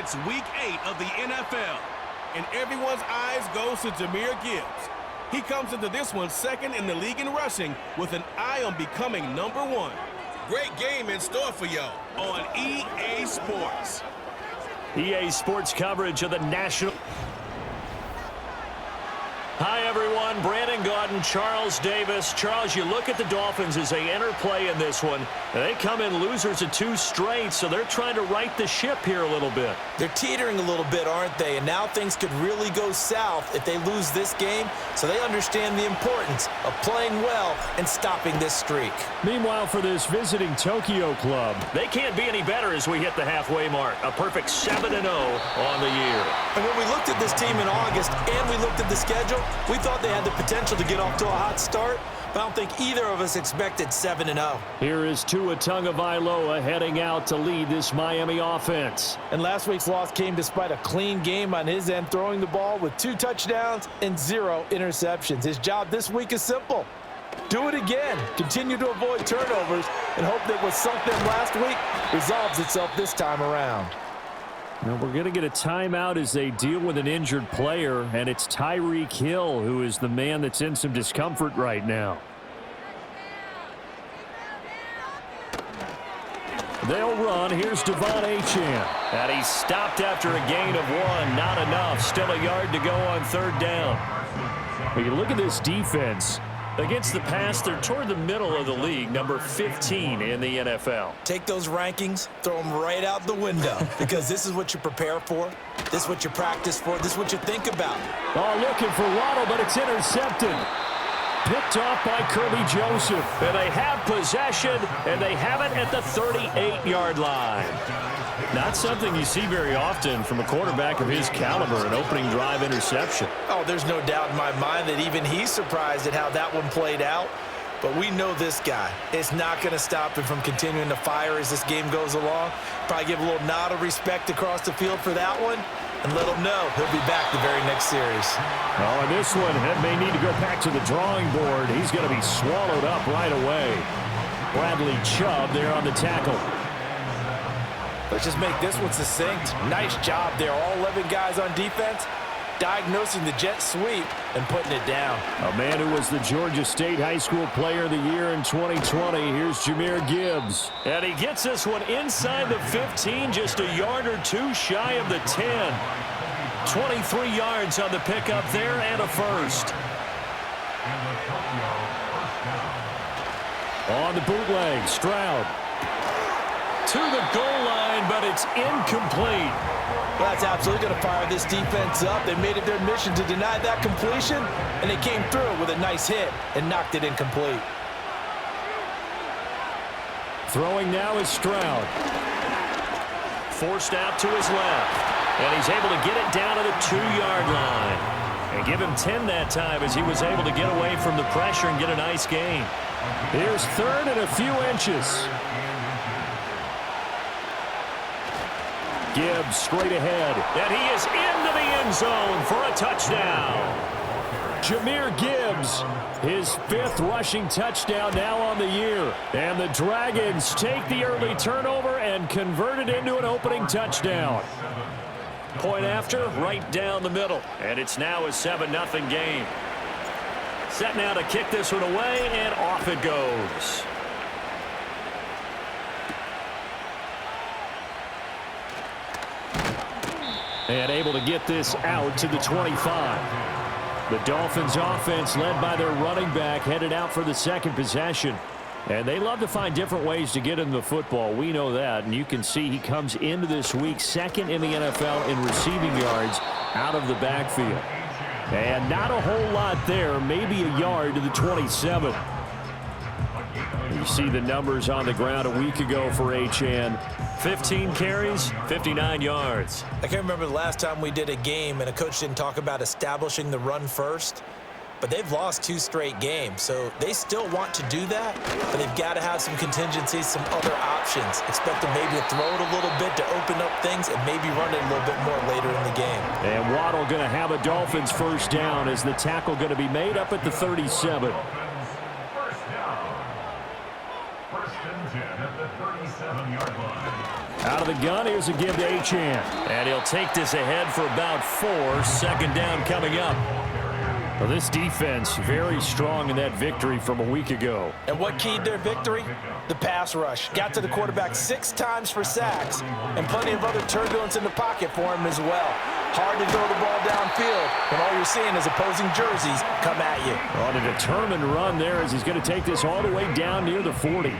It's Week 8 of the NFL, and everyone's eyes goes to Jahmyr Gibbs. He comes into this one second in the league in rushing with an eye on becoming #1. Great game in store for y'all on EA Sports. EA Sports coverage of the national. Hi, everyone. Brandon Gaudin, Charles Davis. Charles, you look at the Dolphins as they enter play in this one. And they come in losers of 2 straight, so they're trying to right the ship here a little bit. They're teetering a little bit, aren't they? And now things could really go south if they lose this game, so they understand the importance of playing well and stopping this streak. Meanwhile, for this visiting Tokyo club, they can't be any better as we hit the halfway mark. A perfect 7-0 on the year. And when we looked at this team in August and we looked at the schedule, we thought they had the potential to get off to a hot start, but I don't think either of us expected 7-0. Here is Tua Tagovailoa heading out to lead this Miami offense. And last week's loss came despite a clean game on his end, throwing the ball with 2 touchdowns and 0 interceptions. His job this week is simple. Do it again. Continue to avoid turnovers and hope that what sunk them last week resolves itself this time around. Now we're going to get a timeout as they deal with an injured player, and it's Tyreek Hill who is the man that's in some discomfort right now. They'll run. Here's Devon Achane. And he's stopped after a gain of 1. Not enough. Still a yard to go on 3rd down. When you look at this defense, against the pass, they're toward the middle of the league, number 15 in the NFL. Take those rankings, throw them right out the window, because this is what you prepare for, this is what you practice for, this is what you think about. Oh, looking for Waddle, but it's intercepted. Picked off by Kirby Joseph. And they have possession, and they have it at the 38-yard line. Not something you see very often from a quarterback of his caliber, an opening drive interception. Oh, there's no doubt in my mind that even he's surprised at how that one played out. But we know this guy. It's not going to stop him from continuing to fire as this game goes along. Probably give a little nod of respect across the field for that one, and let him know he'll be back the very next series. Oh, and this one may need to go back to the drawing board. He's going to be swallowed up right away. Bradley Chubb there on the tackle. Let's just make this one succinct. Nice job there. All 11 guys on defense diagnosing the jet sweep and putting it down. A man who was the Georgia State High School Player of the Year in 2020. Here's Jahmyr Gibbs. And he gets this one inside the 15, just a yard or 2 shy of the 10. 23 yards on the pickup there and a first. On the bootleg, Stroud. To the goal line, but it's incomplete. Well, that's absolutely going to fire this defense up. They made it their mission to deny that completion, and they came through with a nice hit and knocked it incomplete. Throwing now is Stroud. Forced out to his left, and he's able to get it down to the 2-yard line. And give him 10 that time as he was able to get away from the pressure and get a nice gain. Here's 3rd and a few inches. Gibbs straight ahead, and he is into the end zone for a touchdown. Jahmyr Gibbs, his 5th rushing touchdown now on the year. And the Dragons take the early turnover and convert it into an opening touchdown. Point after, right down the middle. And it's now a 7-0 game. Set now to kick this one away, and off it goes. And able to get this out to the 25. The Dolphins offense led by their running back headed out for the 2nd possession. And they love to find different ways to get in the football. We know that. And you can see he comes into this week 2nd in the NFL in receiving yards out of the backfield. And not a whole lot there. Maybe a yard to the 27. You see the numbers on the ground a week ago for Achane. 15 carries, 59 yards. I can't remember the last time we did a game and a coach didn't talk about establishing the run first. But they've lost 2 straight games, so they still want to do that, but they've got to have some contingencies, some other options. Expect them maybe to throw it a little bit to open up things and maybe run it a little bit more later in the game. And Waddle going to have a Dolphins 1st down as the tackle going to be made up at the 37. Out of the gun, here's a give to Achane. And he'll take this ahead for about 4. Second down coming up. Well, this defense very strong in that victory from a week ago. And what keyed their victory? The pass rush. Got to the quarterback 6 times for sacks, and plenty of other turbulence in the pocket for him as well. Hard to throw the ball downfield when all you're seeing is opposing jerseys come at you. On a determined run there as he's going to take this all the way down near the 40.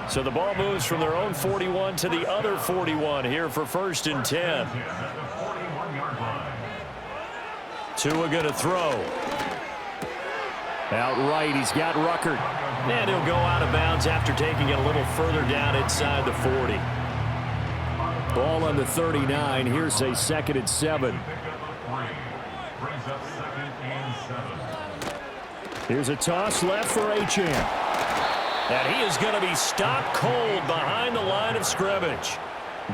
So the ball moves from their own 41 to the other 41 here for 1st and 10. Tua going to throw. Out right, he's got Ruckert. And he'll go out of bounds after taking it a little further down inside the 40. Ball on the 39. Here's a 2nd and 7. Here's a toss left for Achane. And he is going to be stopped cold behind the line of scrimmage.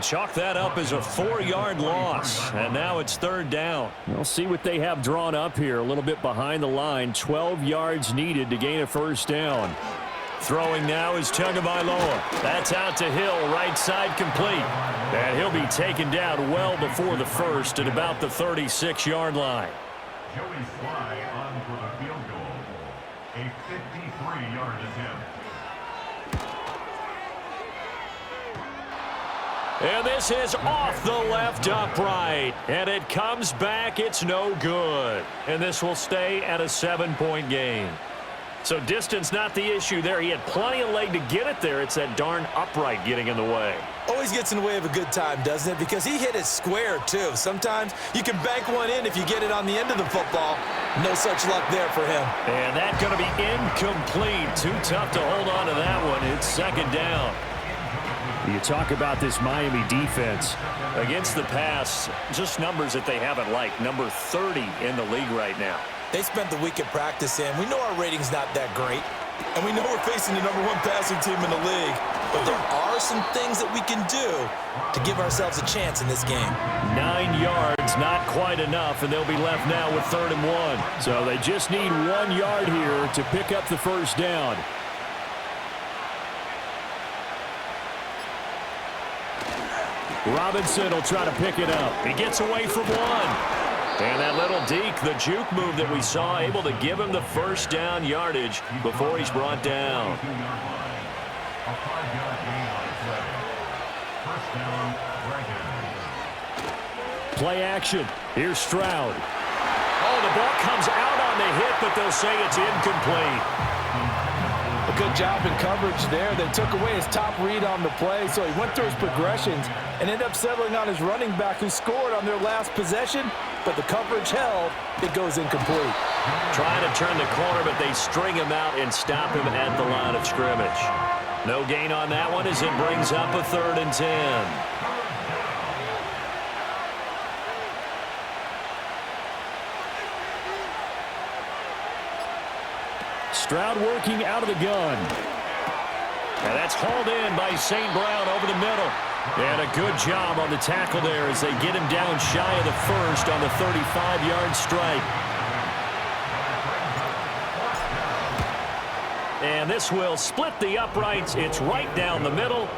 Chalk that up as a 4-yard loss. And now it's 3rd down. We'll see what they have drawn up here. A little bit behind the line. 12 yards needed to gain a 1st down. Throwing now is Tagovailoa. That's out to Hill. Right side complete. And he'll be taken down well before the 1st at about the 36-yard line. Joey Sly on for the field goal. A 53-yard attempt. And this is off the left upright. And it comes back. It's no good. And this will stay at a 7-point game. So distance not the issue there. He had plenty of leg to get it there. It's that darn upright getting in the way. Always gets in the way of a good time, doesn't it? Because he hit it square, too. Sometimes you can bank one in if you get it on the end of the football. No such luck there for him. And that's going to be incomplete. Too tough to hold on to that one. It's 2nd down. You talk about this Miami defense. Against the pass, just numbers that they haven't liked. Number 30 in the league right now. They spent the week at practice, and we know our rating's not that great. And we know we're facing the #1 passing team in the league. But there are some things that we can do to give ourselves a chance in this game. 9 yards, not quite enough, and they'll be left now with 3rd and 1. So they just need 1 yard here to pick up the 1st down. Robinson will try to pick it up. He gets away from 1. And that little deke, the juke move that we saw, able to give him the 1st down yardage before he's brought down. Play action. Here's Stroud. Oh, the ball comes out on the hit, but they'll say it's incomplete. A good job in coverage there. They took away his top read on the play, so he went through his progressions and ended up settling on his running back who scored on their last possession, but the coverage held. It goes incomplete. Trying to turn the corner, but they string him out and stop him at the line of scrimmage. No gain on that one as it brings up a 3rd and 10. Stroud working out of the gun. And that's hauled in by St. Brown over the middle. And a good job on the tackle there as they get him down shy of the 1st on the 35-yard strike. And this will split the uprights. It's right down the middle.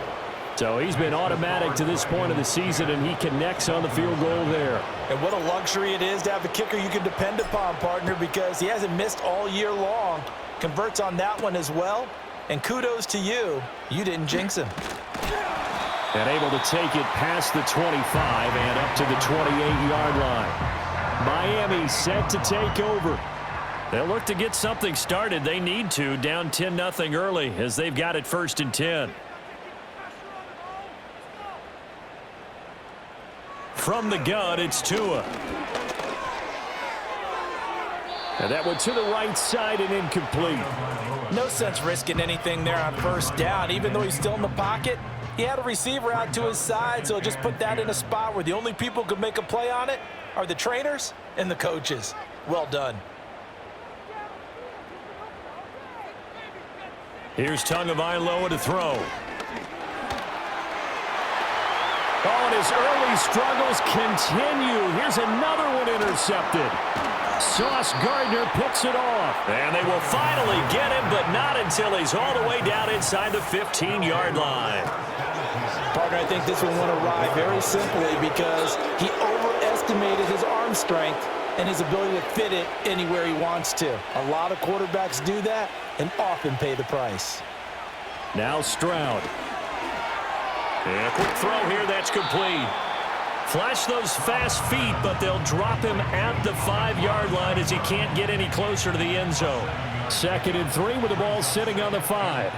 So he's been automatic to this point of the season, and he connects on the field goal there. And what a luxury it is to have a kicker you can depend upon, partner, because he hasn't missed all year long. Converts on that one as well. And kudos to you. You didn't jinx him. And able to take it past the 25 and up to the 28-yard line. Miami set to take over. They'll look to get something started. They need to, down 10-0 early as they've got it 1st and 10. From the gun, it's Tua. And that one to the right side and incomplete. No sense risking anything there on 1st down. Even though he's still in the pocket, he had a receiver out to his side, so just put that in a spot where the only people who can make a play on it are the trainers and the coaches. Well done. Here's Tagovailoa to throw. Oh, and his early struggles continue. Here's another one intercepted. Sauce Gardner picks it off. And they will finally get him, but not until he's all the way down inside the 15-yard line. Partner, I think this one went awry very simply because he overestimated his arm strength and his ability to fit it anywhere he wants to. A lot of quarterbacks do that and often pay the price. Now Stroud. And a quick throw here that's complete. Flash those fast feet, but they'll drop him at the 5-yard line as he can't get any closer to the end zone. 2nd and 3 with the ball sitting on the 5.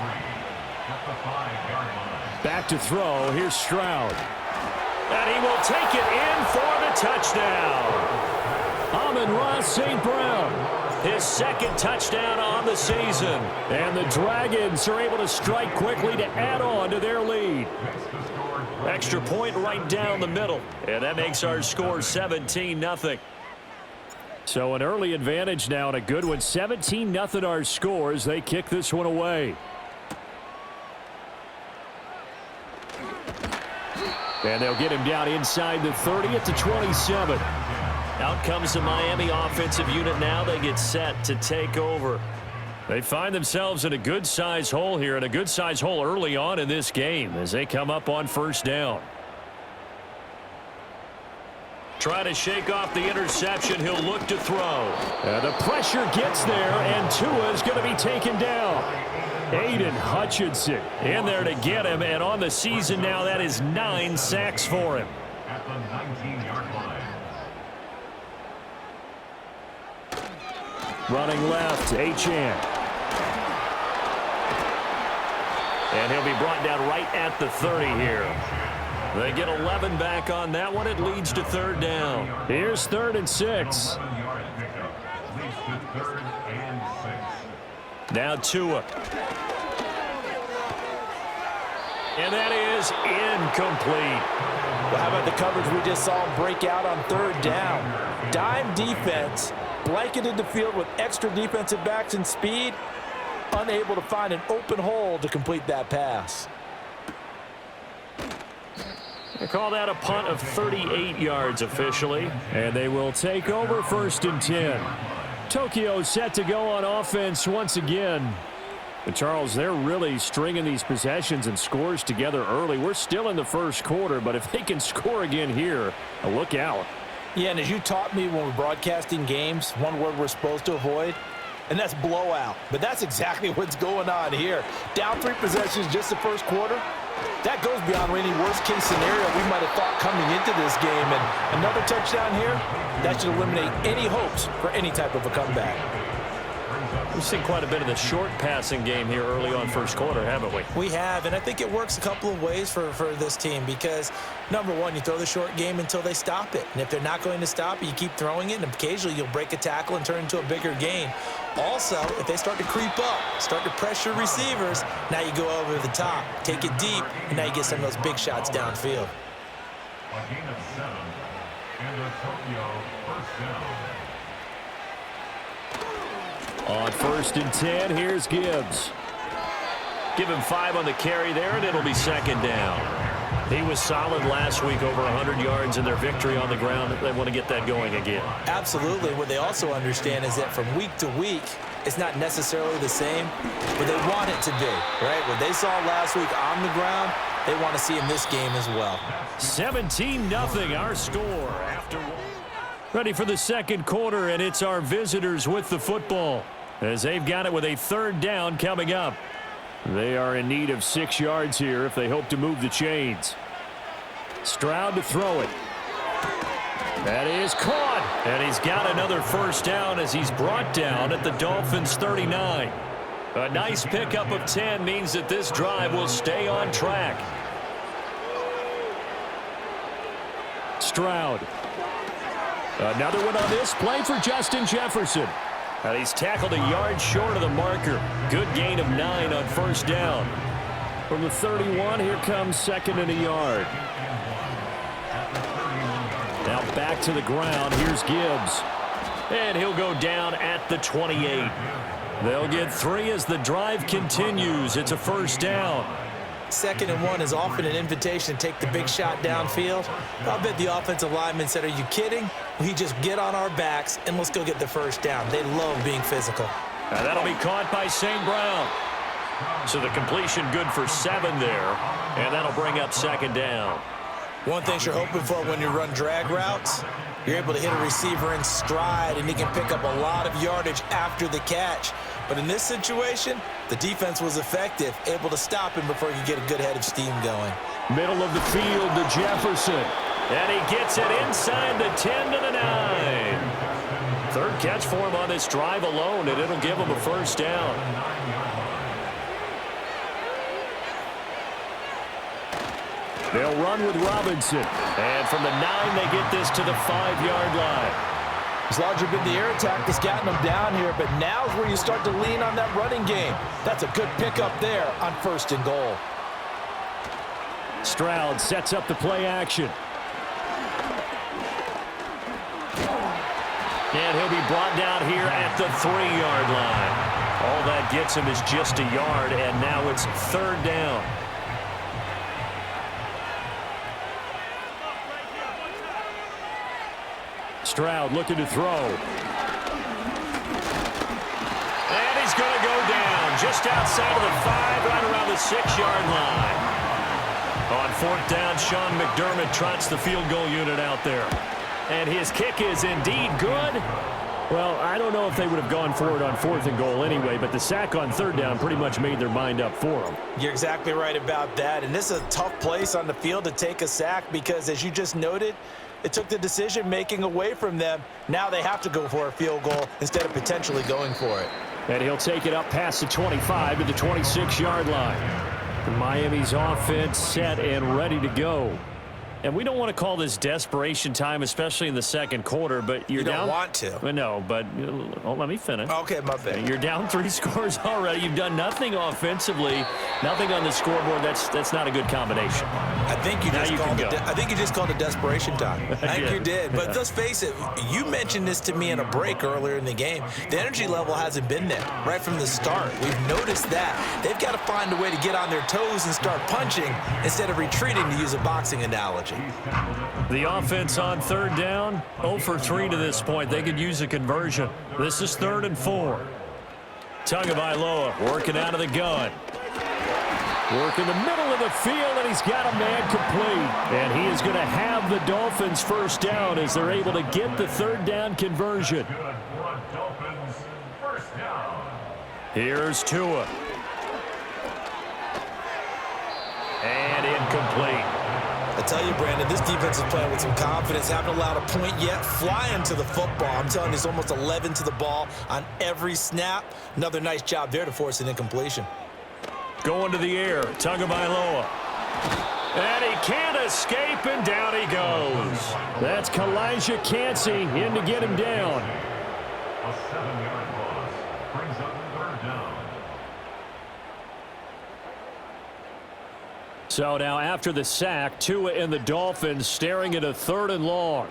Back to throw. Here's Stroud. And he will take it in for the touchdown. Amon-Ra St. Brown, his 2nd touchdown on the season. And the Dragons are able to strike quickly to add on to their lead. Extra point right down the middle. And that makes our score 17-0. So an early advantage now and a good one. 17-0 our score as they kick this one away. And they'll get him down inside the 30 at the 27. Out comes the Miami offensive unit now. They get set to take over. They find themselves in a good-size hole here, and a good-size hole early on in this game as they come up on 1st down. Try to shake off the interception. He'll look to throw. The pressure gets there, and Tua is going to be taken down. Aiden Hutchinson in there to get him, and on the season now, that is 9 sacks for him. At the 19-yard line. Running left, Achane. And he'll be brought down right at the 30 here. They get 11 back on that one. It leads to 3rd down. Here's 3rd and 6. Now Tua. And that is incomplete. Well, how about the coverage we just saw him break out on 3rd down? Dime defense, blanketed the field with extra defensive backs and speed, unable to find an open hole to complete that pass. They call that a punt of 38 yards officially. And they will take over 1st and 10. Tokyo set to go on offense once again. And Charles, they're really stringing these possessions and scores together early. We're still in the 1st quarter, but if they can score again here, look out. Yeah, and as you taught me when we're broadcasting games, one word we're supposed to avoid, and that's blowout. But that's exactly what's going on here. Down 3 possessions just the 1st quarter. That goes beyond any worst-case scenario we might have thought coming into this game. And another touchdown here, that should eliminate any hopes for any type of a comeback. We've seen quite a bit of the short passing game here early on 1st quarter, haven't we? We have, and I think it works a couple of ways for this team because, number one, you throw the short game until they stop it. And if they're not going to stop it, you keep throwing it, and occasionally you'll break a tackle and turn it into a bigger gain. Also, if they start to creep up, start to pressure receivers, now you go over the top, take it deep, and now you get some of those big shots downfield. A gain of 7, and a Tokyo 1st down. On 1st and 10, here's Gibbs. Give him 5 on the carry there, and it'll be 2nd down. He was solid last week, over 100 yards in their victory on the ground. They want to get that going again. Absolutely. What they also understand is that from week to week, it's not necessarily the same, but they want it to be, right? What they saw last week on the ground, they want to see in this game as well. 17-0 our score after one. Ready for the 2nd quarter, and it's our visitors with the football as they've got it with a 3rd down coming up. They are in need of 6 yards here if they hope to move the chains. Stroud to throw it. That is caught, and he's got another 1st down as he's brought down at the Dolphins' 39. A nice pickup of 10 means that this drive will stay on track. Stroud. Another one on this play for Justin Jefferson. And he's tackled a yard short of the marker. Good gain of 9 on 1st down. From the 31, here comes 2nd and a yard. Now back to the ground. Here's Gibbs. And he'll go down at the 28. They'll get 3 as the drive continues. It's a 1st down. 2nd and 1 is often an invitation to take the big shot downfield. I bet the offensive lineman said, are you kidding? We just get on our backs and let's go get the first down. They love being physical. And that'll be caught by St. Brown. So the completion good for 7 there, and that'll bring up 2nd down. One thing you're hoping for when you run drag routes, you're able to hit a receiver in stride, and he can pick up a lot of yardage after the catch. But in this situation, the defense was effective, able to stop him before he could get a good head of steam going. Middle of the field to Jefferson. And he gets it inside the 10 to the 9. 3rd catch for him on this drive alone, and it'll give him a first down. They'll run with Robinson. And from the 9, they get this to the 5-yard line. It's largely been the air attack that's gotten them down here, but now's where you start to lean on that running game. That's a good pickup there on 1st and goal. Stroud sets up the play action. And he'll be brought down here at the 3-yard line. All that gets him is just a yard, and now it's 3rd down. Stroud looking to throw. And he's going to go down just outside of the 5, right around the 6-yard line. On 4th down, Sean McDermott trots the field goal unit out there. And his kick is indeed good. Well, I don't know if they would have gone for it on 4th and goal anyway, but the sack on 3rd down pretty much made their mind up for them. You're exactly right about that. And this is a tough place on the field to take a sack because, as you just noted, it took the decision-making away from them. Now they have to go for a field goal instead of potentially going for it. And he'll take it up past the 25 to the 26-yard line. Miami's offense set and ready to go. And we don't want to call this desperation time, especially in the 2nd quarter, but you're down. You don't want to. No, but let me finish. Okay, my bad. You're down 3 scores already. You've done nothing offensively, nothing on the scoreboard. That's not a good combination. I think you just called it desperation time. I think you did. But let's face it, you mentioned this to me in a break earlier in the game. The energy level hasn't been there right from the start. We've noticed that. They've got to find a way to get on their toes and start punching instead of retreating, to use a boxing analogy. The offense on 3rd down, 0 for 3 to this point. They could use a conversion. This is 3rd and 4. Tagovailoa working out of the gun. Working the middle of the field, and he's got a man complete. And he is going to have the Dolphins first down as they're able to get the 3rd down conversion. Here's Tua. And incomplete. I tell you, Brandon, this defense is playing with some confidence. Haven't allowed a point yet. Flying to the football. I'm telling you, it's almost 11 to the ball on every snap. Another nice job there to force an incompletion. Going to the air, Tagovailoa. And he can't escape, and down he goes. That's Kalijah Cansey in to get him down. A 7-yard loss brings up 3rd down. So now after the sack, Tua and the Dolphins staring at a 3rd and long.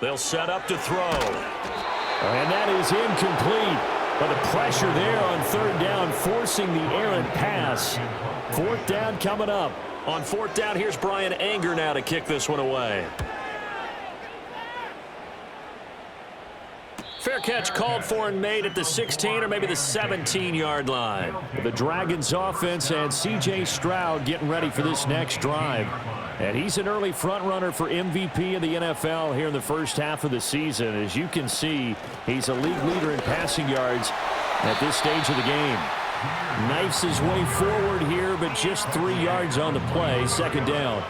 They'll set up to throw. And that is incomplete. But the pressure there on 3rd down, forcing the errant pass. 4th down coming up. On 4th down, here's Brian Anger now to kick this one away. Fair catch called for and made at the 16 or maybe the 17-yard line. The Dragons offense and C.J. Stroud getting ready for this next drive. And he's an early front runner for MVP of the NFL here in the first half of the season. As you can see, he's a league leader in passing yards at this stage of the game. Knifes his way forward here, but just 3 yards on the play. 2nd down.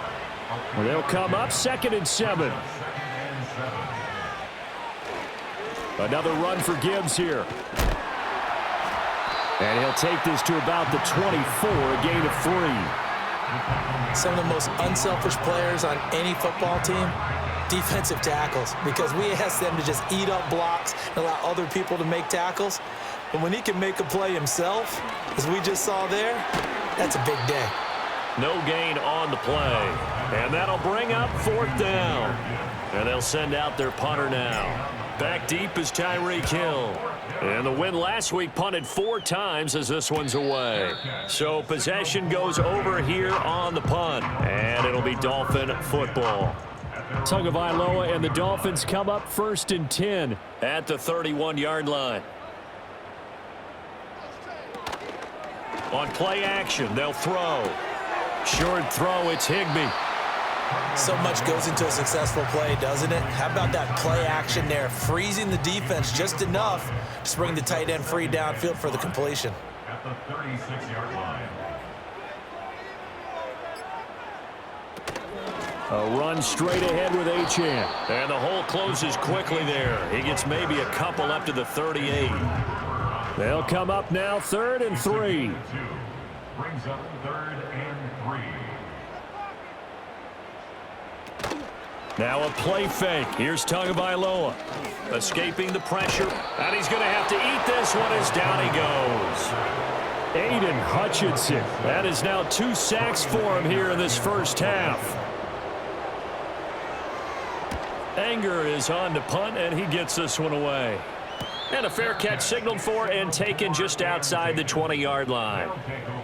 Well, they'll come up 2nd and 7. Another run for Gibbs here. And he'll take this to about the 24, a gain of 3. Some of the most unselfish players on any football team, defensive tackles, because we ask them to just eat up blocks and allow other people to make tackles. But when he can make a play himself, as we just saw there, that's a big day. No gain on the play. And that'll bring up 4th down. And they'll send out their punter now. Back deep is Tyreek Hill. And the win last week punted 4 times as this one's away. So possession goes over here on the punt. And it'll be Dolphin football. Tagovailoa and the Dolphins come up 1st and 10 at the 31-yard line. On play action, they'll throw. Short throw, it's Higbee. So much goes into a successful play, doesn't it? How about that play action there, freezing the defense just enough to bring the tight end free downfield for the completion. At the 36-yard line. A run straight ahead with Achane. And the hole closes quickly there. He gets maybe a couple up to the 38. They'll come up now 3rd and 3. Brings up 3rd and 3. Now a play fake. Here's Tagovailoa. Escaping the pressure. And he's going to have to eat this one as down he goes. Aiden Hutchinson. That is now 2 sacks for him here in this first half. Anger is on to punt, and he gets this one away. And a fair catch signaled for and taken just outside the 20-yard line.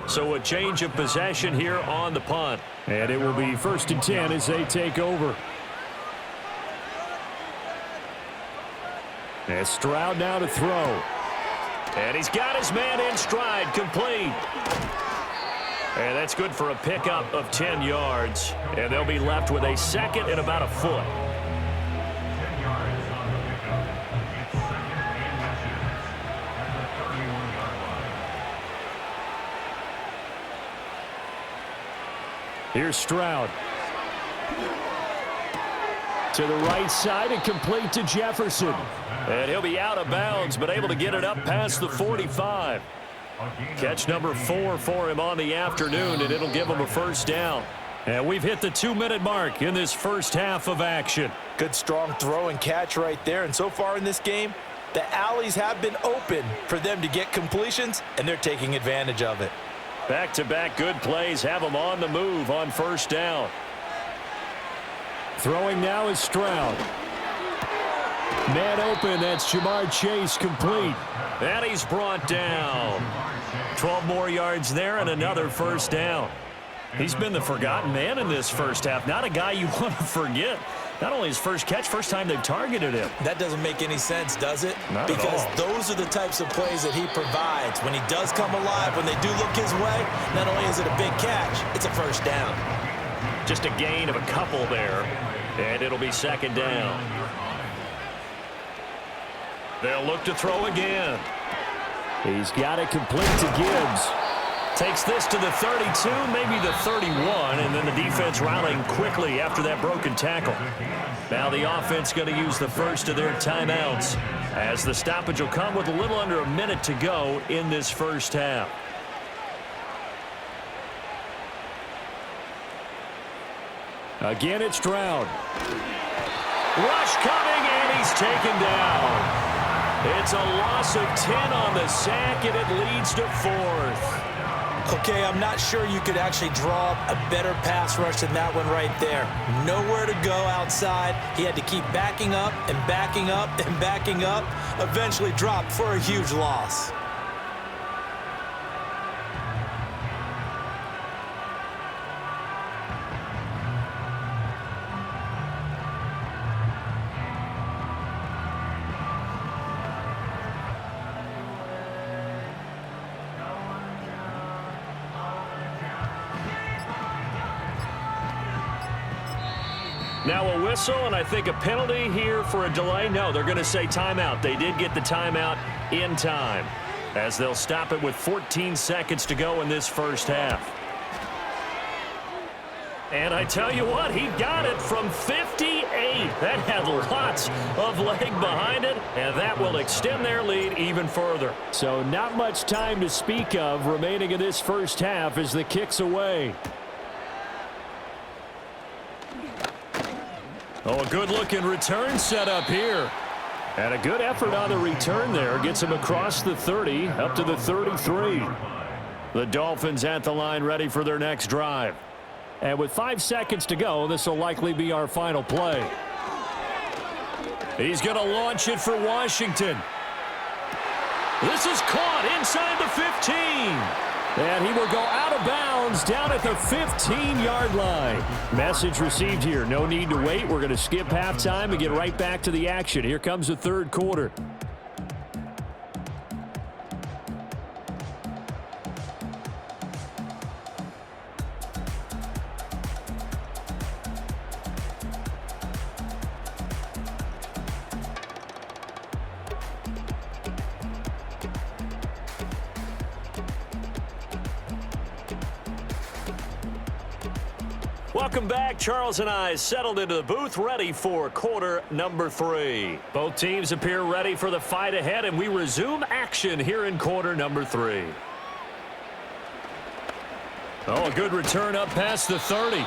So a change of possession here on the punt. And it will be 1st and 10 as they take over. And Stroud now to throw. And he's got his man in stride, complete. And that's good for a pickup of 10 yards. And they'll be left with a 2nd and about a foot. 10 yards on the pickup. It's 2nd and inches at the 31-yard line. Here's Stroud. To the right side and complete to Jefferson. And he'll be out of bounds, but able to get it up past the 45. Catch number 4 for him on the afternoon, and it'll give him a 1st down. And we've hit the 2-minute mark in this first half of action. Good strong throw and catch right there. And so far in this game, the alleys have been open for them to get completions, and they're taking advantage of it. Back-to-back good plays have them on the move on 1st down. Throwing now is Stroud. Man open, that's Jamar Chase, complete. And he's brought down. 12 more yards there and another 1st down. He's been the forgotten man in this first half. Not a guy you want to forget. Not only his first catch, first time they've targeted him. That doesn't make any sense, does it? Not at because all. Those are the types of plays that he provides. When he does come alive, when they do look his way, not only is it a big catch, it's a 1st down. Just a gain of a couple there. And it'll be 2nd down. They'll look to throw again. He's got it complete to Gibbs. Takes this to the 32, maybe the 31, and then the defense rallying quickly after that broken tackle. Now the offense going to use the first of their timeouts as the stoppage will come with a little under a minute to go in this first half. Again, it's Stroud. Rush coming, and he's taken down. It's a loss of 10 on the sack, and it leads to 4th. Okay, I'm not sure you could actually draw up a better pass rush than that one right there. Nowhere to go outside. He had to keep backing up and backing up and backing up. Eventually dropped for a huge loss. Now a whistle, and I think a penalty here for a delay. No, they're going to say timeout. They did get the timeout in time, as they'll stop it with 14 seconds to go in this first half. And I tell you what, he got it from 58. That had lots of leg behind it, and that will extend their lead even further. So not much time to speak of remaining in this first half as the kick's away. Oh, a good-looking return set up here. And a good effort on the return there. Gets him across the 30, up to the 33. The Dolphins at the line ready for their next drive. And with 5 seconds to go, this will likely be our final play. He's going to launch it for Washington. This is caught inside the 15. And he will go out of bounds down at the 15-yard line. Message received here. No need to wait. We're going to skip halftime and get right back to the action. Here comes the third quarter. Welcome back. Charles and I settled into the booth, ready for quarter number 3. Both teams appear ready for the fight ahead, and we resume action here in quarter number 3. Oh, a good return up past the 30.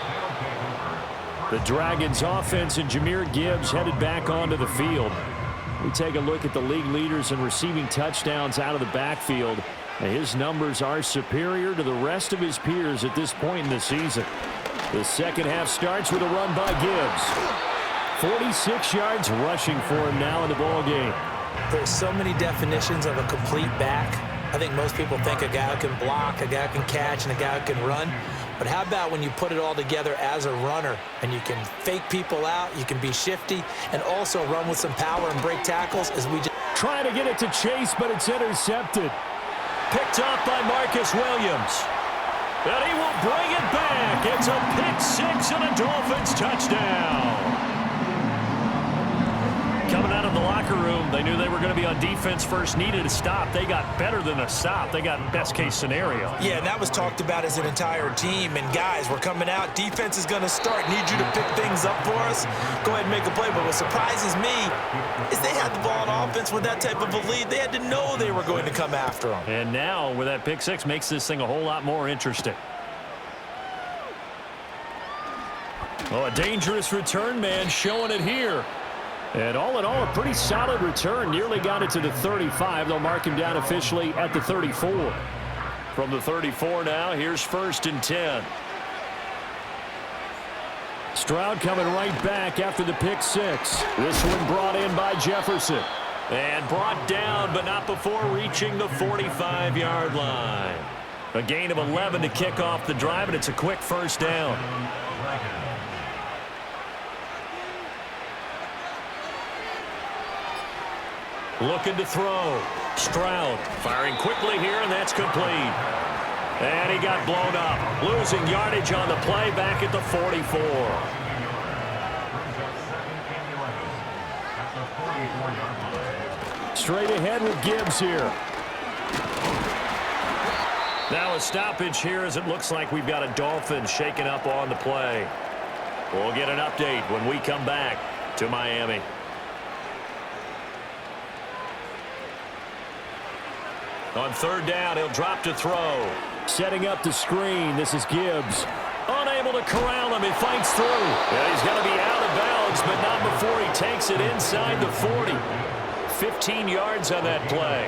The Dragons offense and Jahmyr Gibbs headed back onto the field. We take a look at the league leaders in receiving touchdowns out of the backfield. And his numbers are superior to the rest of his peers at this point in the season. The second half starts with a run by Gibbs. 46 yards rushing for him now in the ball game. There's so many definitions of a complete back. I think most people think a guy who can block, a guy who can catch, and a guy who can run. But how about when you put it all together as a runner and you can fake people out, you can be shifty, and also run with some power and break tackles as we just... Trying to get it to Chase, but it's intercepted. Picked up by Marcus Williams. And he will bring it back. It's a pick-6 and a Dolphins touchdown. Coming out of the locker room, they knew they were going to be on defense first, needed a stop. They got better than a stop. They got best-case scenario. Yeah, and that was talked about as an entire team. And, guys, we're coming out. Defense is going to start. Need you to pick things up for us. Go ahead and make a play. But what surprises me is they had the ball on offense with that type of a lead. They had to know they were going to come after them. And now, with that pick-6, makes this thing a whole lot more interesting. Oh, a dangerous return man showing it here. And all in all, a pretty solid return. Nearly got it to the 35. They'll mark him down officially at the 34. From the 34 now, here's 1st and 10. Stroud coming right back after the pick-6. This one brought in by Jefferson. And brought down, but not before reaching the 45-yard line. A gain of 11 to kick off the drive, and it's a quick first down. Looking to throw. Stroud firing quickly here, and that's complete. And he got blown up. Losing yardage on the play back at the 44. Straight ahead with Gibbs here. Now a stoppage here as it looks like we've got a Dolphin shaking up on the play. We'll get an update when we come back to Miami. On 3rd down, he'll drop to throw. Setting up the screen. This is Gibbs. Unable to corral him. He fights through. Yeah, he's going to be out of bounds, but not before he takes it inside the 40. 15 yards on that play.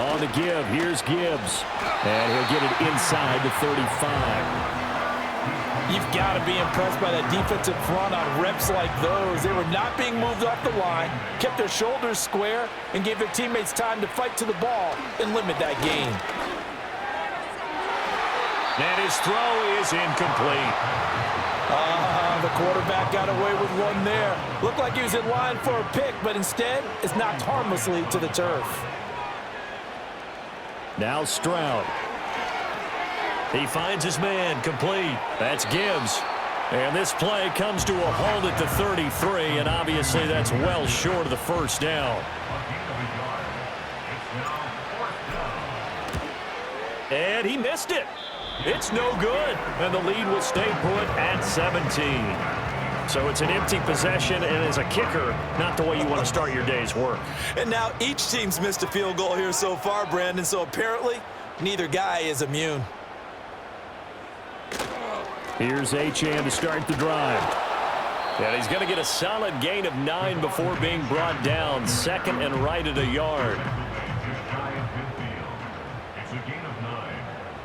On the give, here's Gibbs. And he'll get it inside the 35. You've got to be impressed by that defensive front on reps like those. They were not being moved off the line, kept their shoulders square, and gave their teammates time to fight to the ball and limit that gain. And his throw is incomplete. The quarterback got away with one there. Looked like he was in line for a pick, but instead is knocked harmlessly to the turf. Now Stroud. He finds his man, complete. That's Gibbs. And this play comes to a halt at the 33, and obviously that's well short of the first down. And he missed it. It's no good. And the lead will stay put at 17. So it's an empty possession, and as a kicker, not the way you want to start your day's work. And now each team's missed a field goal here so far, Brandon, so apparently neither guy is immune. Here's Achane to start the drive. And he's going to get a solid gain of 9 before being brought down. 2nd and right at a yard. It's a gain of 9.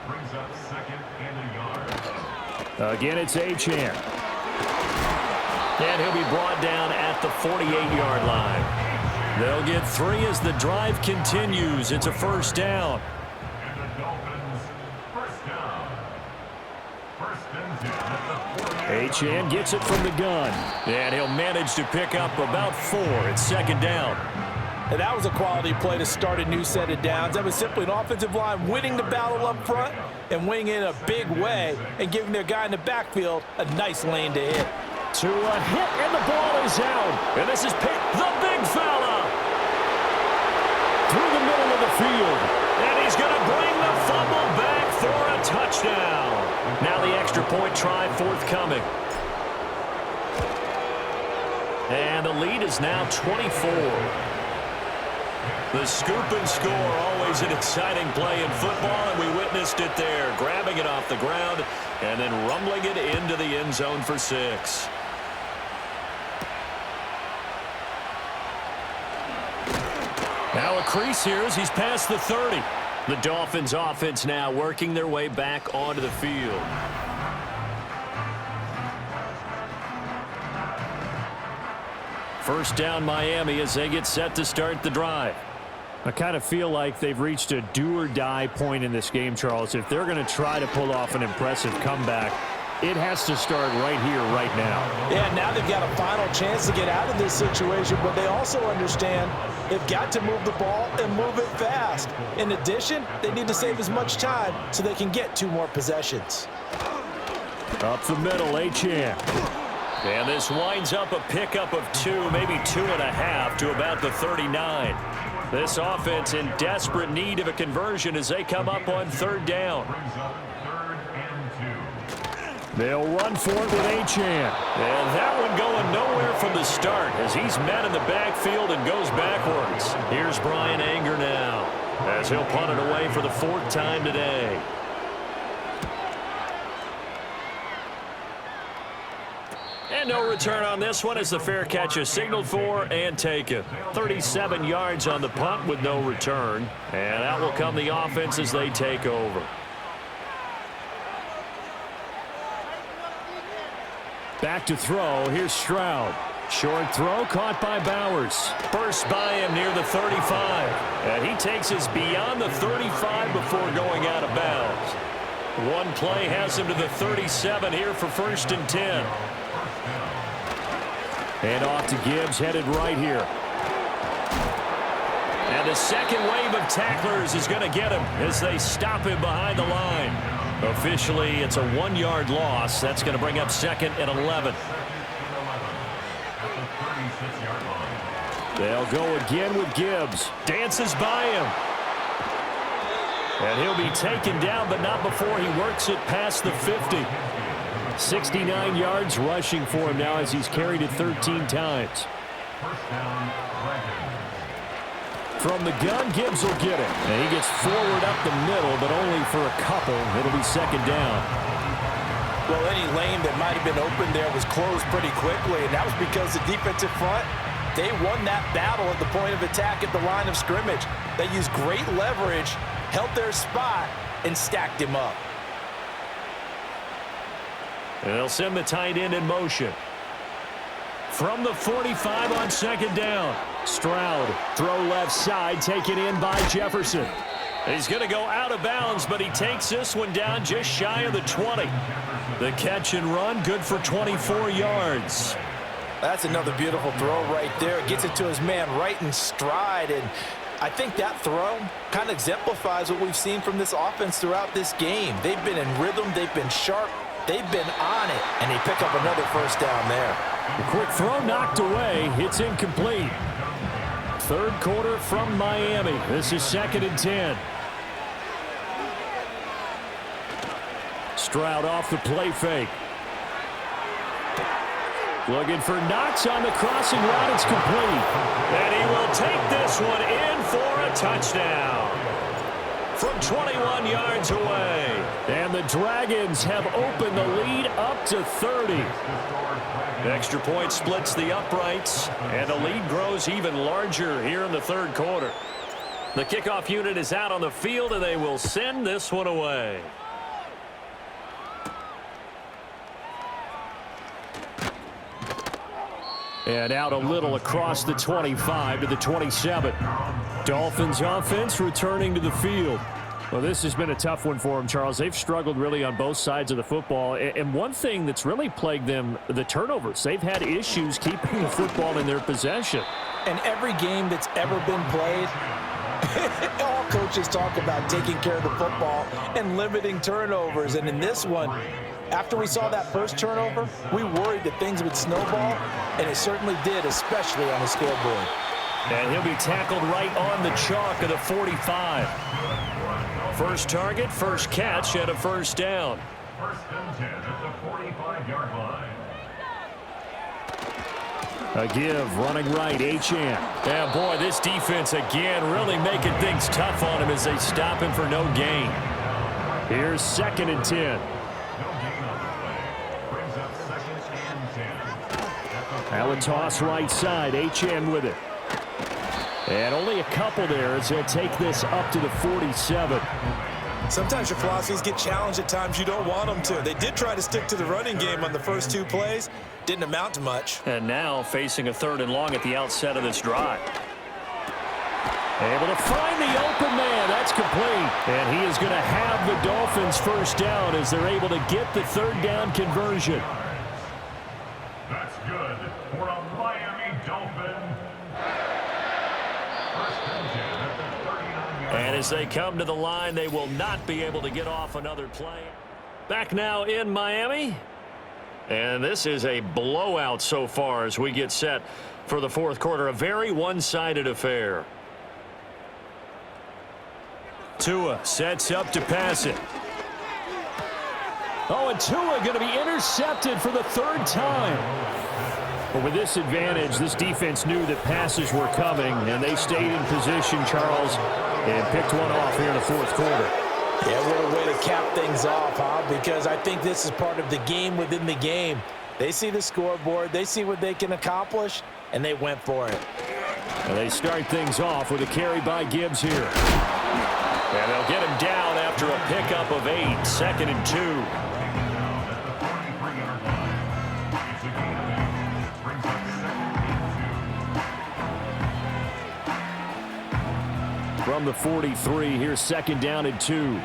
Brings up 2nd and a yard. Again, it's Achane. And he'll be brought down at the 48-yard line. They'll get 3 as the drive continues. It's a first down. And the Dolphins, first down. First and 10 at the 48. Achane gets it from the gun. And he'll manage to pick up about 4. It's second down. And that was a quality play to start a new set of downs. That was simply an offensive line winning the battle up front and winning it in a big way and giving their guy in the backfield a nice lane to hit. To a hit, and the ball is out. And this is picked, the big fella, through the middle of the field. And he's going to bring the fumble back for a touchdown. Now the extra point try forthcoming. And the lead is now 24. The scoop and score, always an exciting play in football, and we witnessed it there, grabbing it off the ground and then rumbling it into the end zone for 6. Now a crease here as he's past the 30. The Dolphins offense now working their way back onto the field. First down Miami as they get set to start the drive. I kind of feel like they've reached a do-or-die point in this game, Charles. If they're going to try to pull off an impressive comeback, it has to start right here, right now. Yeah, now they've got a final chance to get out of this situation, but they also understand they've got to move the ball and move it fast. In addition, they need to save as much time so they can get 2 more possessions. Up the middle, Achane. And this winds up a pickup of 2, maybe 2.5 to about the 39. This offense in desperate need of a conversion as they come up on 3rd down. They'll run for it with Achane. And that one going nowhere from the start as he's met in the backfield and goes backwards. Here's Brian Anger now as he'll punt it away for the 4th time today. And no return on this one as the fair catch is signaled for and taken. 37 yards on the punt with no return. And out will come the offense as they take over. Back to throw. Here's Stroud. Short throw caught by Bowers. Burst by him near the 35. And he takes us beyond the 35 before going out of bounds. One play has him to the 37 here for 1st and 10. And off to Gibbs, headed right here. And the second wave of tacklers is going to get him as they stop him behind the line. Officially, it's a 1-yard loss. That's going to bring up 2nd and 11. They'll go again with Gibbs. Dances by him. And he'll be taken down, but not before he works it past the 50. 69 yards rushing for him now as he's carried it 13 times. From the gun, Gibbs will get it. And he gets forward up the middle, but only for a couple. It'll be 2nd down. Well, any lane that might have been open there was closed pretty quickly, and that was because the defensive front, they won that battle at the point of attack at the line of scrimmage. They used great leverage, held their spot, and stacked him up. And they'll send the tight end in motion. From the 45 on 2nd down. Stroud, throw left side, taken in by Jefferson. He's going to go out of bounds, but he takes this one down just shy of the 20. The catch and run, good for 24 yards. That's another beautiful throw right there. Gets it to his man right in stride, and I think that throw kind of exemplifies what we've seen from this offense throughout this game. They've been in rhythm, they've been sharp, they've been on it, and they pick up another 1st down there. The quick throw knocked away. It's incomplete. 3rd quarter from Miami. This is 2nd and 10. Stroud off the play fake. Looking for Knox on the crossing route. It's complete. And he will take this one in for a touchdown. From 21 yards away. And the Dragons have opened the lead up to 30. Extra point splits the uprights, and the lead grows even larger here in the 3rd quarter. The kickoff unit is out on the field, and they will send this one away. And out a little across the 25 to the 27. Dolphins offense returning to the field. Well, this has been a tough one for them, Charles. They've struggled really on both sides of the football. And one thing that's really plagued them, the turnovers. They've had issues keeping the football in their possession. And every game that's ever been played, all coaches talk about taking care of the football and limiting turnovers. And in this one, after we saw that first turnover, we worried that things would snowball, and it certainly did, especially on the scoreboard. And he'll be tackled right on the chalk of the 45. First target, first catch, and a first down. First and 10 at the 45-yard line. A give, running right, H.M. Yeah, boy, this defense again really making things tough on him as they stop him for no gain. Here's 2nd and 10. No gain on the play. Brings up 2nd and 10. Now a toss right side, H.M. with it. And only a couple there as they'll take this up to the 47. Sometimes your philosophies get challenged at times you don't want them to. They did try to stick to the running game on the first 2 plays. Didn't amount to much. And now facing a 3rd and long at the outset of this drive. Able to find the open man. That's complete. And he is going to have the Dolphins first down as they're able to get the 3rd down conversion. That's good for a Miami Dolphin. First and 10 at the 39-yard line. And as they come to the line, they will not be able to get off another play. Back now in Miami. And this is a blowout so far as we get set for the 4th quarter. A very one-sided affair. Tua sets up to pass it. Oh, and Tua going to be intercepted for the 3rd time. But with this advantage, this defense knew that passes were coming, and they stayed in position, Charles, and picked one off here in the 4th quarter. Yeah, what a way to cap things off, huh? Because I think this is part of the game within the game. They see the scoreboard, they see what they can accomplish, and they went for it. And they start things off with a carry by Gibbs here. And they'll get him down after a pickup of 8, 2nd and 2. From the 43, here's 2nd down and 2.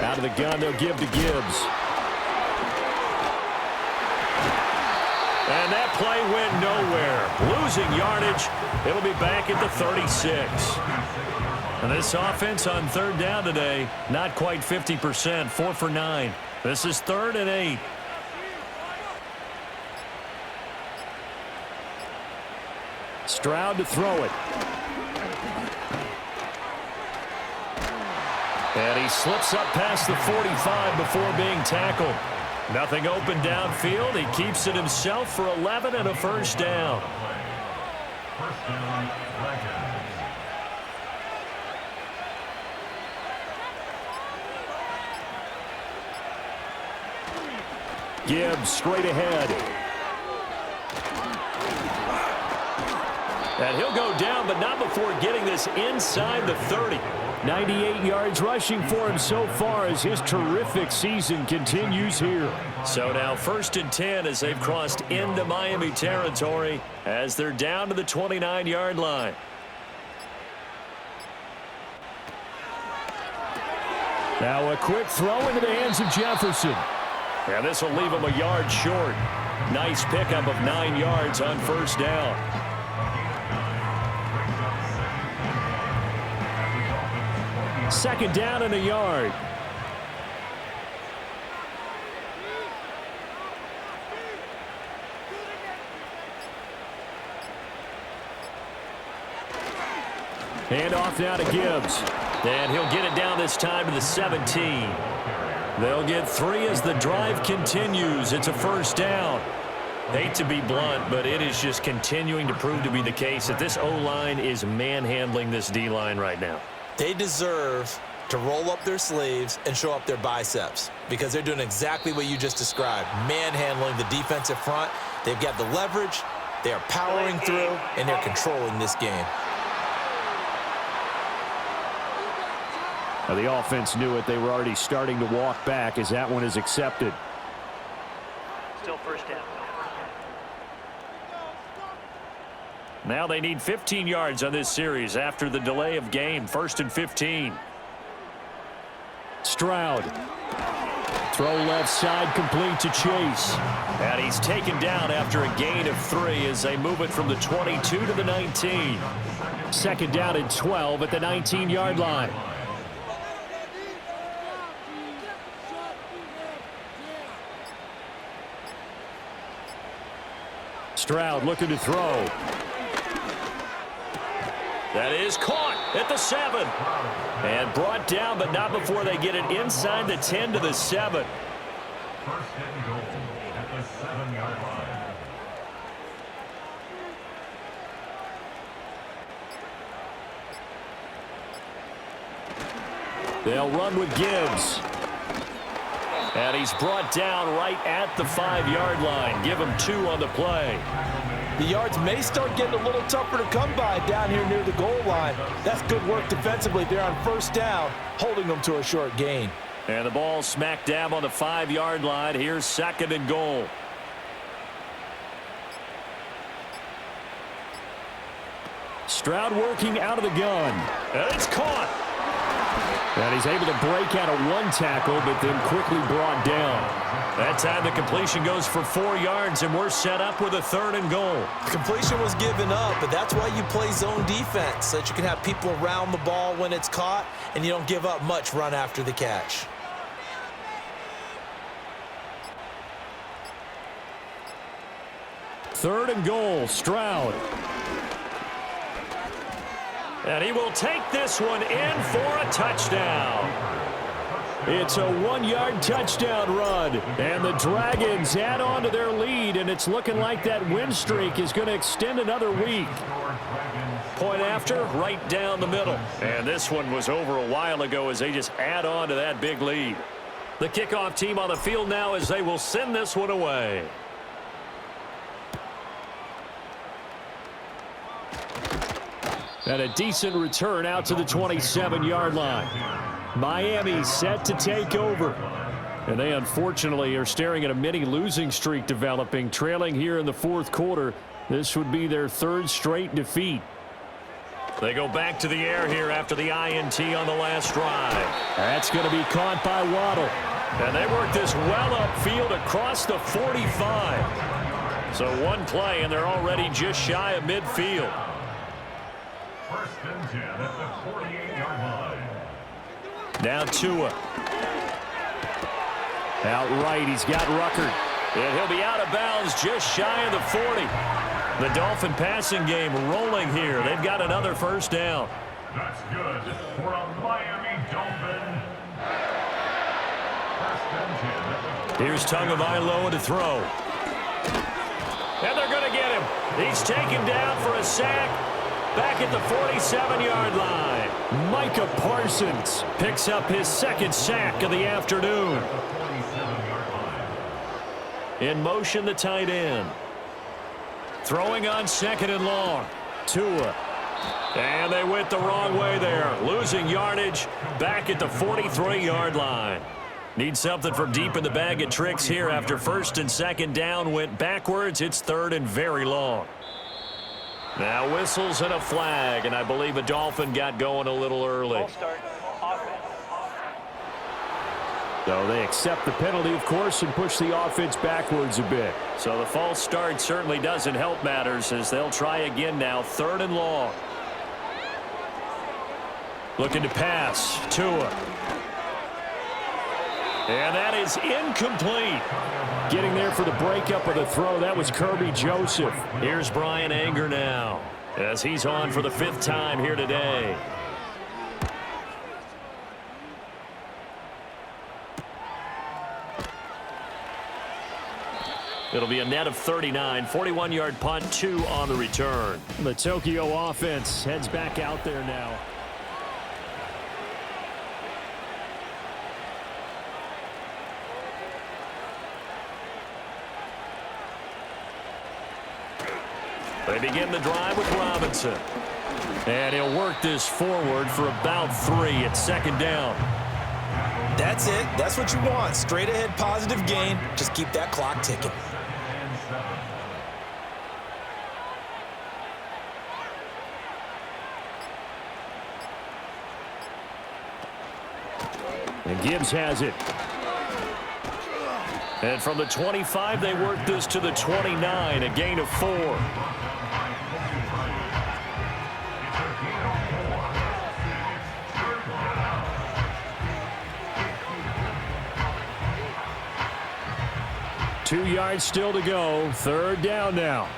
Out of the gun, they'll give to Gibbs. And that play went nowhere. Losing yardage. It'll be back at the 36. And this offense on 3rd down today, not quite 50%, 4 for 9. This is 3rd and 8. Stroud to throw it. And he slips up past the 45 before being tackled. Nothing open downfield. He keeps it himself for 11 and a first down. First down, Vikings. Gibbs straight ahead. And he'll go down, but not before getting this inside the 30. 98 yards rushing for him so far as his terrific season continues here. So now 1st and 10 as they've crossed into Miami territory as they're down to the 29-yard line. Now a quick throw into the hands of Jefferson. And this will leave him a yard short. Nice pickup of 9 yards on first down. Second down and a yard. Hand off now to Gibbs. And he'll get it down this time to the 17. They'll get 3 as the drive continues. It's a first down. Hate to be blunt, but it is just continuing to prove to be the case that this O-line is manhandling this D-line right now. They deserve to roll up their sleeves and show up their biceps because they're doing exactly what you just described, manhandling the defensive front. They've got the leverage, they are powering through, and they're controlling this game. Now, the offense knew it. They were already starting to walk back as that one is accepted. Still first down. Now they need 15 yards on this series after the delay of game. 1st and 15. Stroud. Throw left side complete to Chase. And he's taken down after a gain of 3 as they move it from the 22 to the 19. 2nd down and 12 at the 19-yard line. Stroud looking to throw. That is caught at the 7. And brought down, but not before they get it inside the 10 to the 7. 1st and goal at the 7-yard line. They'll run with Gibbs. And he's brought down right at the 5-yard line. Give him 2 on the play. The yards may start getting a little tougher to come by down here near the goal line. That's good work defensively there on 1st down, holding them to a short gain. And the ball smack dab on the 5-yard line. Here's 2nd and goal. Stroud working out of the gun. And it's caught. And he's able to break out of 1 tackle, but then quickly brought down. That time the completion goes for 4 yards, and we're set up with a 3rd and goal. The completion was given up, but that's why you play zone defense, so that you can have people around the ball when it's caught, and you don't give up much run after the catch. Third and goal, Stroud. And he will take this one in for a touchdown. It's a 1-yard touchdown run. And the Dragons add on to their lead, and it's looking like that win streak is going to extend another week. Point after, right down the middle. And this one was over a while ago as they just add on to that big lead. The kickoff team on the field now as they will send this one away. And a decent return out to the 27-yard line. Miami set to take over. And they unfortunately are staring at a mini losing streak developing, trailing here in the 4th quarter. This would be their 3rd straight defeat. They go back to the air here after the INT on the last drive. That's going to be caught by Waddle. And they work this well upfield across the 45. So 1 play, and they're already just shy of midfield. 1st and 10 at the 48-yard line. Now Tua. Out right, he's got Ruckert. And he'll be out of bounds just shy of the 40. The Dolphin passing game rolling here. They've got another 1st down. That's good for a Miami Dolphin. 1st and 10 at the Here's Tagovailoa to throw. And they're going to get him. He's taken down for a sack. Back at the 47-yard line. Micah Parsons picks up his 2nd sack of the afternoon. In motion, the tight end. Throwing on 2nd and long. Tua. And they went the wrong way there. Losing yardage back at the 43-yard line. Need something from deep in the bag of tricks here after 1st and 2nd down went backwards. It's 3rd and very long. Now whistles and a flag, and I believe a Dolphin got going a little early. Ball start. Offense. So they accept the penalty, of course, and push the offense backwards a bit. So the false start certainly doesn't help matters as they'll try again now, 3rd and long. Looking to pass. Tua. And that is incomplete. Getting there for the breakup of the throw, that was Kirby Joseph. Here's Brian Anger now as he's on for the 5th time here today. It'll be a net of 39, 41-yard punt, 2 on the return. The Tokyo offense heads back out there now. They begin the drive with Robinson. And he'll work this forward for about 3 at second down. That's it. That's what you want. Straight ahead positive gain. Just keep that clock ticking. And Gibbs has it. And from the 25, they work this to the 29, a gain of 4. Two yards still to go. Third down now.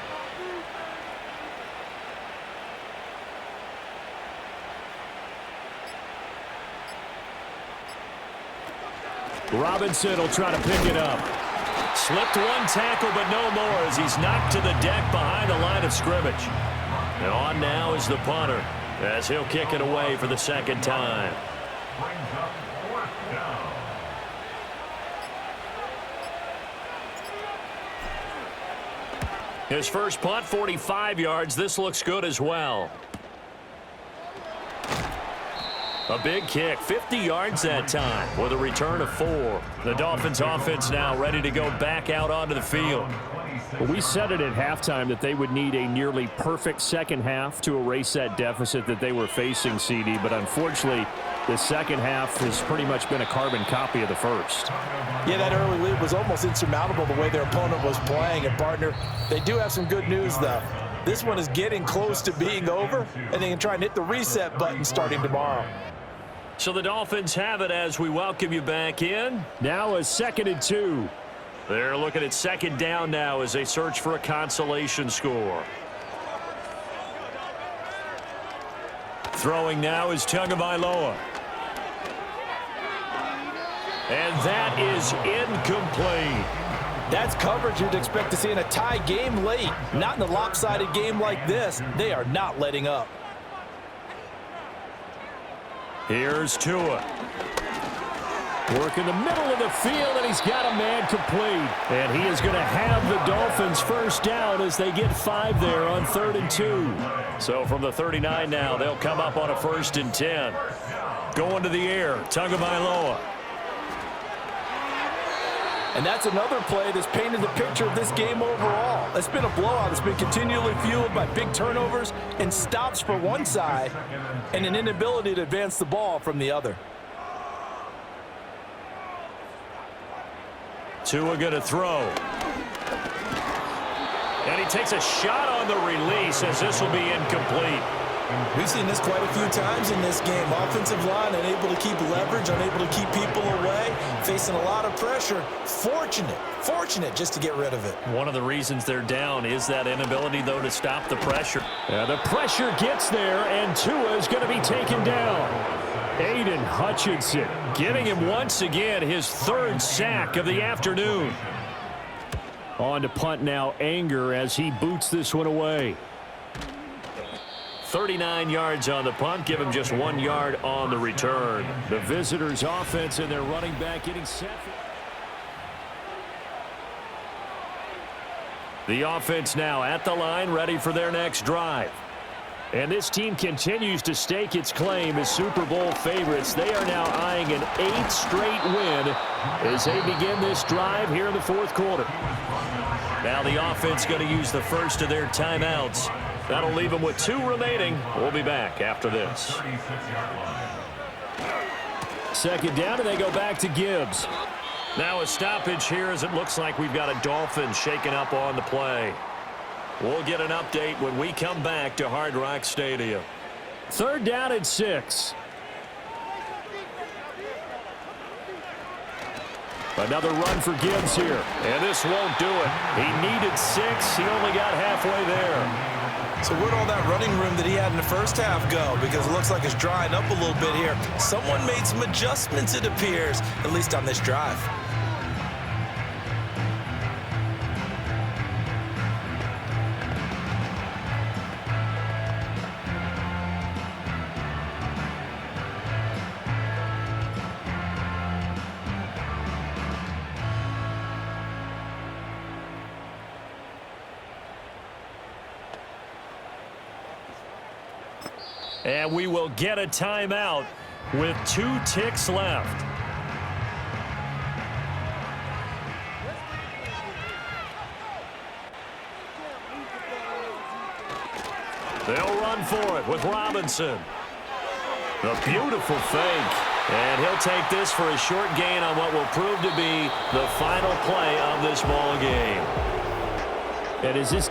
Robinson will try to pick it up. Slipped one tackle, but no more as he's knocked to the deck behind the line of scrimmage. And on now is the punter as he'll kick it away for the second time. His first punt, 45 yards. This looks good as well. A big kick, 50 yards that time with a return of 4. The Dolphins offense now ready to go back out onto the field. Well, we said it at halftime that they would need a nearly perfect second half to erase that deficit that they were facing, CD. But unfortunately, the second half has pretty much been a carbon copy of the first. Yeah, that early lead was almost insurmountable the way their opponent was playing. And, partner, they do have some good news, though. This one is getting close to being over, and they can try and hit the reset button starting tomorrow. So the Dolphins have it as we welcome you back in. Now a 2nd and 2. They're looking at second down now as they search for a consolation score. Throwing now is Tagovailoa. And that is incomplete. That's coverage you'd expect to see in a tie game late. Not in a lopsided game like this. They are not letting up. Here's Tua. Work in the middle of the field, and he's got a man complete. And he is going to have the Dolphins first down as they get 5 there on 3rd and 2. So from the 39 now, they'll come up on a 1st and 10. Going to the air, Tagovailoa. And that's another play that's painted the picture of this game overall. It's been a blowout. It's been continually fueled by big turnovers and stops for one side and an inability to advance the ball from the other. Tua going to throw. And he takes a shot on the release as this will be incomplete. We've seen this quite a few times in this game. Offensive line unable to keep leverage, unable to keep people away, facing a lot of pressure. Fortunate just to get rid of it. One of the reasons they're down is that inability, though, to stop the pressure. The pressure gets there, and Tua is going to be taken down. Aiden Hutchinson Getting him once again his 3rd sack of the afternoon. On to punt now, Anger, as he boots this one away. 39 yards on the punt, give him just 1 yard on the return. The visitors' offense and their running back getting set. The offense now at the line, ready for their next drive. And this team continues to stake its claim as Super Bowl favorites. They are now eyeing an 8th straight win as they begin this drive here in the 4th quarter. Now the offense going to use the first of their timeouts. That'll leave them with 2 remaining. We'll be back after this. 2nd down, and they go back to Gibbs. Now a stoppage here as it looks like we've got a Dolphin shaken up on the play. We'll get an update when we come back to Hard Rock Stadium. 3rd down and 6. Another run for Gibbs here. And this won't do it. He needed 6. He only got halfway there. So where'd all that running room that he had in the first half go? Because it looks like it's drying up a little bit here. Someone made some adjustments, it appears, at least on this drive. And we will get a timeout with 2 ticks left. They'll run for it with Robinson. The beautiful fake. And he'll take this for a short gain on what will prove to be the final play of this ball game. And is this